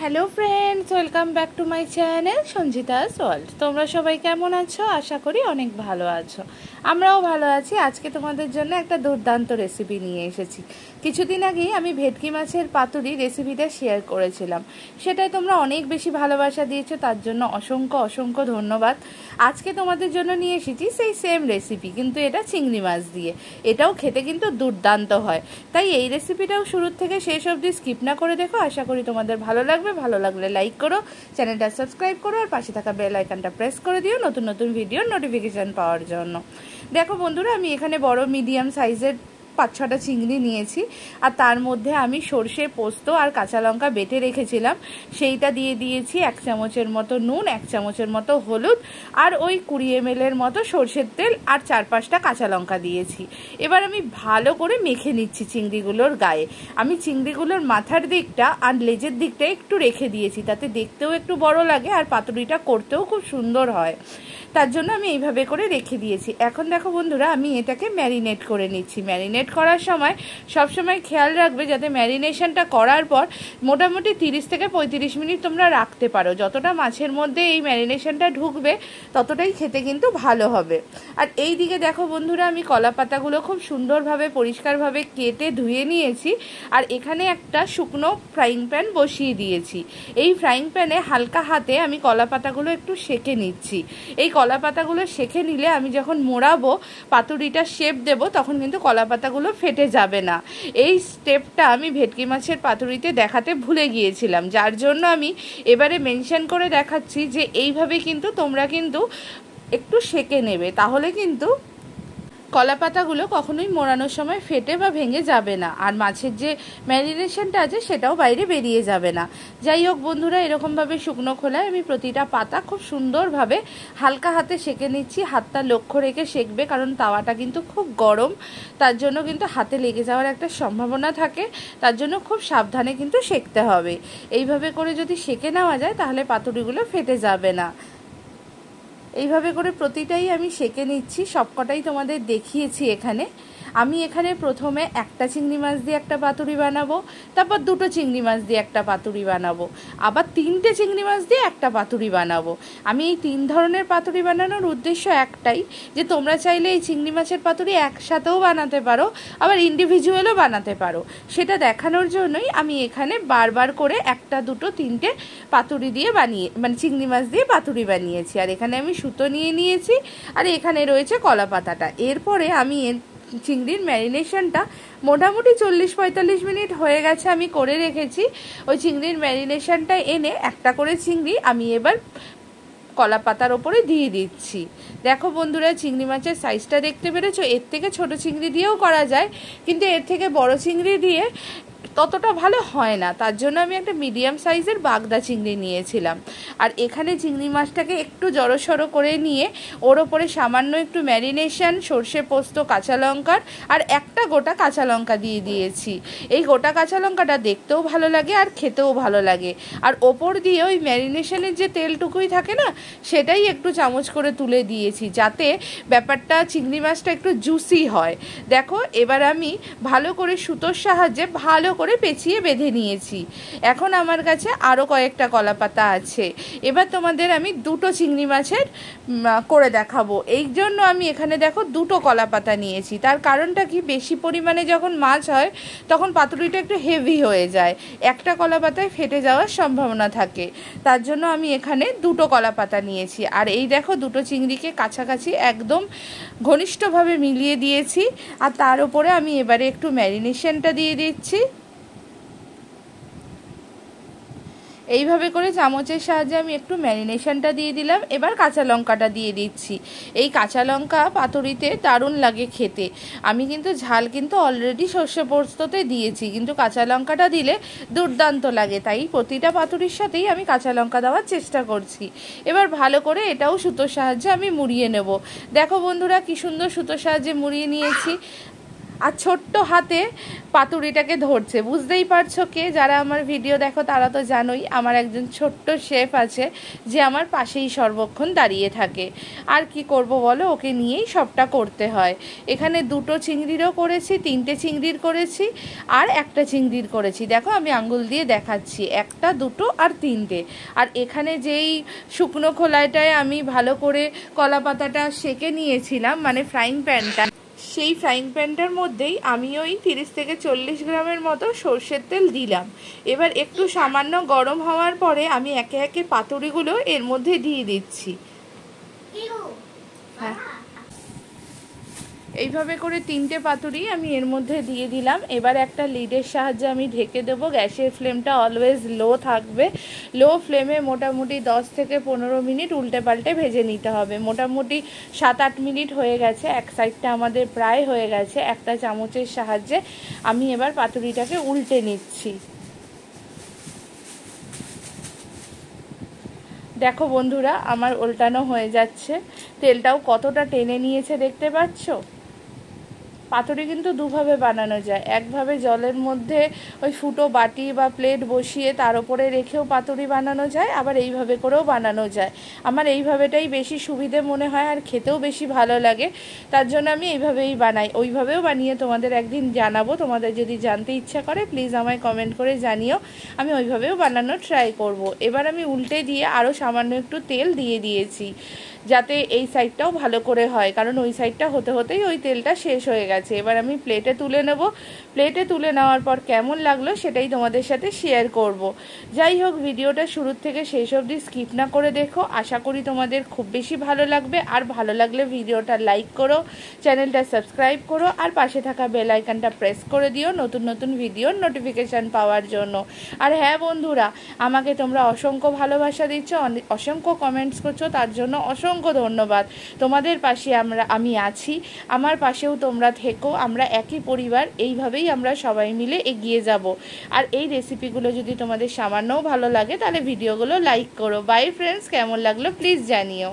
Hello friends, welcome back to my channel Sanjita's world. তোমরা সবাই কেমন আছো? আশা করি অনেক ভালো আছো। আমরাও ভালো আছি। আজকে তোমাদের জন্য একটা দুর্দান্ত রেসিপি নিয়ে এসেছি। কিছুদিন আগেই আমি ভেটকি মাছের পাতুরি রেসিপিটা শেয়ার করেছিলাম, সেটাই তোমরা অনেক বেশি ভালোবাসা দিয়েছো, তার জন্য অসংখ্য অসংখ্য ধন্যবাদ। আজকে তোমাদের জন্য নিয়ে এসেছি সেই সেম রেসিপি, কিন্তু এটা চিংড়ি মাছ দিয়ে। এটাও খেতে কিন্তু দুর্দান্ত হয়, তাই এই রেসিপিটাও শুরুর থেকে শেষ অবধি স্কিপ না করে দেখো। আশা করি তোমাদের ভালো লাগবে। ভালো লাগলে লাইক করো, চ্যানেলটা সাবস্ক্রাইব করো, আর পাশে থাকা বেল আইকনটা প্রেস করে দিও নতুন নতুন ভিডিওর নোটিফিকেশান পাওয়ার জন্য। দেখো বন্ধুরা, আমি এখানে বড় মিডিয়াম সাইজের 5-6টা চিংড়ি নিয়েছি, আর তার মধ্যে আমি সর্ষে, পোস্ত আর কাঁচা লঙ্কা বেটে রেখেছিলাম, সেইটা দিয়ে দিয়েছি 1 চামচের মতো নুন, 1 চামচের মতো হলুদ, আর ওই 20 ml মতো সর্ষের তেল, আর 4-5টা কাঁচা লঙ্কা দিয়েছি। এবার আমি ভালো করে মেখে নিচ্ছি চিংড়িগুলোর গায়ে। আমি চিংড়িগুলোর মাথার দিকটা আর লেজের দিকটা একটু রেখে দিয়েছি, তাতে দেখতেও একটু বড় লাগে আর পাতুরিটা করতেও খুব সুন্দর হয়, তার জন্য আমি এইভাবে করে রেখে দিয়েছি। এখন দেখো বন্ধুরা, আমি এটাকে ম্যারিনেট করে নিচ্ছি। ম্যারিনেট করার সময় সবসময় খেয়াল রাখবে যাতে ম্যারিনেশনটা করার পর মোটামুটি 30 থেকে 35 মিনিট তোমরা রাখতে পারো। যতটা মাছের মধ্যে এই ম্যারিনেশনটা ঢুকবে ততটাই খেতে কিন্তু ভালো হবে। আর এই দিকে দেখো বন্ধুরা, আমি কলা পাতাগুলো খুব সুন্দরভাবে পরিষ্কারভাবে কেটে ধুয়ে নিয়েছি, আর এখানে একটা শুকনো ফ্রাইং প্যান বসিয়ে দিয়েছি। এই ফ্রাইং প্যানে হালকা হাতে আমি কলা পাতাগুলো একটু সেঁকে নিচ্ছি। এই কলা পাতাগুলো সেঁকে নিলে আমি যখন মোড়াবো, পাতুরিটা শেপ দেব, তখন কিন্তু কলা পাতাগুলো ফেটে যাবে না। এই স্টেপটা আমি ভেটকি মাছের পাতুরিতে দেখাতে ভুলে গিয়েছিলাম, যার জন্য আমি এবারে মেনশন করে দেখাচ্ছি যে এইভাবে কিন্তু তোমরা কিন্তু একটু সেঁকে নেবে, তাহলে কিন্তু কলা পাতাগুলো কখনোই মোড়ানোর সময় ফেটে বা ভেঙে যাবে না, আর মাছের যে ম্যারিনেশনটা আছে সেটাও বাইরে বেরিয়ে যাবে না। যাই হোক বন্ধুরা, এরকমভাবে শুকনো খোলায় আমি প্রতিটা পাতা খুব সুন্দরভাবে হালকা হাতে সেঁকে নিচ্ছি। হাতটা লক্ষ্য রেখে সেঁকবে, কারণ তাওয়াটা কিন্তু খুব গরম, তার জন্য কিন্তু হাতে লেগে যাওয়ার একটা সম্ভাবনা থাকে, তার জন্য খুব সাবধানে কিন্তু সেঁকতে হবে। এইভাবে করে যদি সেঁকে নেওয়া যায় তাহলে পাতুরিগুলো ফেটে যাবে না। এইভাবে করে প্রতিটাই আমি সেঁকে নিচ্ছি, সবকটাই তোমাদের দেখিয়েছি। আমি এখানে প্রথমে একটা চিংড়ি মাছ দিয়ে একটা পাতুরি বানাবো, তারপর 2টো চিংড়ি মাছ দিয়ে একটা পাতুরি বানাবো, আবার 3টে চিংড়ি মাছ দিয়ে একটা পাতুরি বানাবো। আমি এই 3 ধরনের পাতুরি বানানোর উদ্দেশ্য একটাই, যে তোমরা চাইলে এই চিংড়ি মাছের পাতুরি একসাথেও বানাতে পারো, আবার ইন্ডিভিজুয়ালও বানাতে পারো। সেটা দেখানোর জন্যই আমি এখানে বারবার করে 1, 2, 3টে পাতুরি দিয়ে চিংড়ি মাছ দিয়ে পাতুরি বানিয়েছি। আর এখানে আমি সুতো নিয়ে নিয়েছি, আর এখানে রয়েছে কলা পাতাটা। এরপরে আমি চিংড়ির ম্যারিনেশনটা মোটামুটি 40-45 মিনিট হয়ে গেছে আমি করে রেখেছি। ওই চিংড়ির ম্যারিনেশনটা এনে একটা করে চিংড়ি আমি এবার কলা পাতার ওপরে দিয়ে দিচ্ছি। দেখো বন্ধুরা, চিংড়ি মাছের সাইজটা দেখতে পেরেছো? এর থেকে ছোট চিংড়ি দিয়েও করা যায়, কিন্তু এর থেকে বড় চিংড়ি দিয়ে ততটা ভালো হয় না, তার জন্য আমি একটা মিডিয়াম সাইজের বাগদা চিংড়ি নিয়েছিলাম। আর এখানে চিংড়ি মাছটাকে একটু জড়সড়ো করে নিয়ে ওর ওপরে সামান্য একটু ম্যারিনেশন, সর্ষে, পোস্ত, কাঁচা লঙ্কার আর একটা গোটা কাঁচা লঙ্কা দিয়ে দিয়েছি। এই গোটা কাঁচা লঙ্কাটা দেখতেও ভালো লাগে আর খেতেও ভালো লাগে। আর ওপর দিয়ে ওই ম্যারিনেশনের যে তেলটুকুই থাকে না, সেটাই একটু চামচ করে তুলে দিয়েছি, যাতে ব্যাপারটা চিংড়ি মাছটা একটু জুসি হয়। দেখো, এবার আমি ভালো করে সুতোর সাহায্যে ভালো করে পেঁচিয়ে বেঁধে নিয়েছি। এখন আমার কাছে আরও কয়েকটা কলা পাতা আছে। এবার তোমাদের আমি 2টো চিংড়ি মাছের করে দেখাবো। এই জন্য আমি এখানে দেখো 2টো কলা পাতা নিয়েছি। তার কারণটা কি, বেশি পরিমাণে যখন মাছ হয় তখন পাতুরিটা একটু হেভি হয়ে যায়, একটা কলা পাতায় ফেটে যাওয়ার সম্ভাবনা থাকে, তার জন্য আমি এখানে 2টো কলা পাতা নিয়েছি। আর এই দেখো, 2টো চিংড়িকে কাছাকাছি একদম ঘনিষ্ঠভাবে মিলিয়ে দিয়েছি, আর তার উপরে আমি এবারে একটু ম্যারিনেশনটা দিয়ে দিচ্ছি। এইভাবে করে চামচের সাহায্যে আমি একটু ম্যারিনেশনটা দিয়ে দিলাম। এবার কাঁচা লঙ্কাটা দিয়ে দিচ্ছি। এই কাঁচা লঙ্কা পাতুরিতে দারুণ লাগে খেতে। আমি কিন্তু ঝাল কিন্তু অলরেডি সর্ষে পোস্ততে দিয়েছি, কিন্তু কাঁচা লঙ্কাটা দিলে দুর্দান্ত লাগে, তাই প্রতিটা পাতুরির সাথেই আমি কাঁচা লঙ্কা দেওয়ার চেষ্টা করছি। এবার ভালো করে এটাও সুতোর সাহায্যে আমি মুড়িয়ে নেব। দেখো বন্ধুরা, কি সুন্দর সুতোর সাহায্যে মুড়িয়ে নিয়েছি। আর ছোট্ট হাতে পাতুরিটাকে ধরছে। বুঝতেই পারছো কে, যারা আমার ভিডিও দেখো তারা তো জানোই আমার একজন ছোট্ট শেফ আছে যে আমার পাশেই সর্বক্ষণ দাঁড়িয়ে থাকে। আর কি করব বলো, ওকে নিয়েই সবটা করতে হয়। এখানে 2টো চিংড়িরও করেছি, 3টে চিংড়ির করেছি, আর একটা চিংড়ির করেছি। দেখো আমি আঙ্গুল দিয়ে দেখাচ্ছি, 1, 2 আর 3টে। আর এখানে যেই শুকনো খোলাটায় আমি ভালো করে কলা পাতাটা সেঁকে নিয়েছিলাম, মানে ফ্রাইং প্যানটা, সেই ফ্রাইং প্যানটার মধ্যেই আমি ওই 30 থেকে 40 গ্রামের মতো সর্ষের তেল দিলাম। এবার একটু সামান্য গরম হওয়ার পরে আমি একে একে পাতুরিগুলো এর মধ্যে দিয়ে দিচ্ছি। হ্যাঁ, এইভাবে করে 3টে পাতুরি আমি এর মধ্যে দিয়ে দিলাম। এবার একটা লিডের সাহায্যে আমি ঢেকে দেবো। গ্যাসের ফ্লেমটা অলওয়েজ লো থাকবে। লো ফ্লেমে মোটামুটি 10 থেকে 15 মিনিট উল্টে পাল্টে ভেজে নিতে হবে। মোটামুটি 7-8 মিনিট হয়ে গেছে, এক সাইডটা আমাদের প্রায় হয়ে গেছে। একটা চামচের সাহায্যে আমি এবার পাতুরিটাকে উল্টে নিচ্ছি। দেখো বন্ধুরা, আমার উল্টানো হয়ে যাচ্ছে। তেলটাও কতটা টেনে নিয়েছে দেখতে পাচ্ছ। পাতুরি কিন্তু দুভাবে বানানো যায়। একভাবে জলের মধ্যে ওই ফুটো বাটি বা প্লেট বসিয়ে তার উপরে রেখেও পাতুরি বানানো যায়, আবার এইভাবে করেও বানানো যায়। আমার এইভাবেটাই বেশি সুবিধে মনে হয় আর খেতেও বেশি ভালো লাগে, তার জন্য আমি এইভাবেই বানাই। ওইভাবেও বানিয়ে তোমাদের একদিন জানাবো। তোমাদের যদি জানতে ইচ্ছা করে প্লিজ আমায় কমেন্ট করে জানিও, আমি ওইভাবেও বানানোর ট্রাই করব। এবার আমি উল্টে দিয়ে আরও সামান্য একটু তেল দিয়ে দিয়েছি, যাতে এই সাইডটাও ভালো করে হয়, কারণ ওই সাইডটা হতে হতেই ওই তেলটা শেষ হয়ে গেছে। এবার আমি প্লেটে তুলে নেব। প্লেটে তুলে নেওয়ার পর কেমন লাগলো সেটাই তোমাদের সাথে শেয়ার করব। যাই হোক, ভিডিওটা শুরুর থেকে শেষ অবধি স্কিপ না করে দেখো, আশা করি তোমাদের খুব বেশি ভালো লাগবে। আর ভালো লাগলে ভিডিওটা লাইক করো, চ্যানেলটা সাবস্ক্রাইব করো, আর পাশে থাকা বেল আইকনটা প্রেস করে দিও নতুন নতুন ভিডিওর নোটিফিকেশান পাওয়ার জন্য। আর হ্যাঁ বন্ধুরা, আমাকে তোমরা অসংখ্য ভালোবাসা দিচ্ছ, অসংখ্য কমেন্টস করছো, তার জন্য অসংখ্য ধন্যবাদ। তোমাদের পাশে আমি আছি, আমার পাশেও তোমরা থেকো। আমরা একই পরিবার, এইভাবেই আমরা সবাই মিলে এগিয়ে যাব। আর এই রেসিপিগুলো যদি তোমাদের সামান্যও ভালো লাগে তাহলে ভিডিওগুলো লাইক করো। বাই ফ্রেন্ডস, কেমন লাগলো প্লিজ জানিও।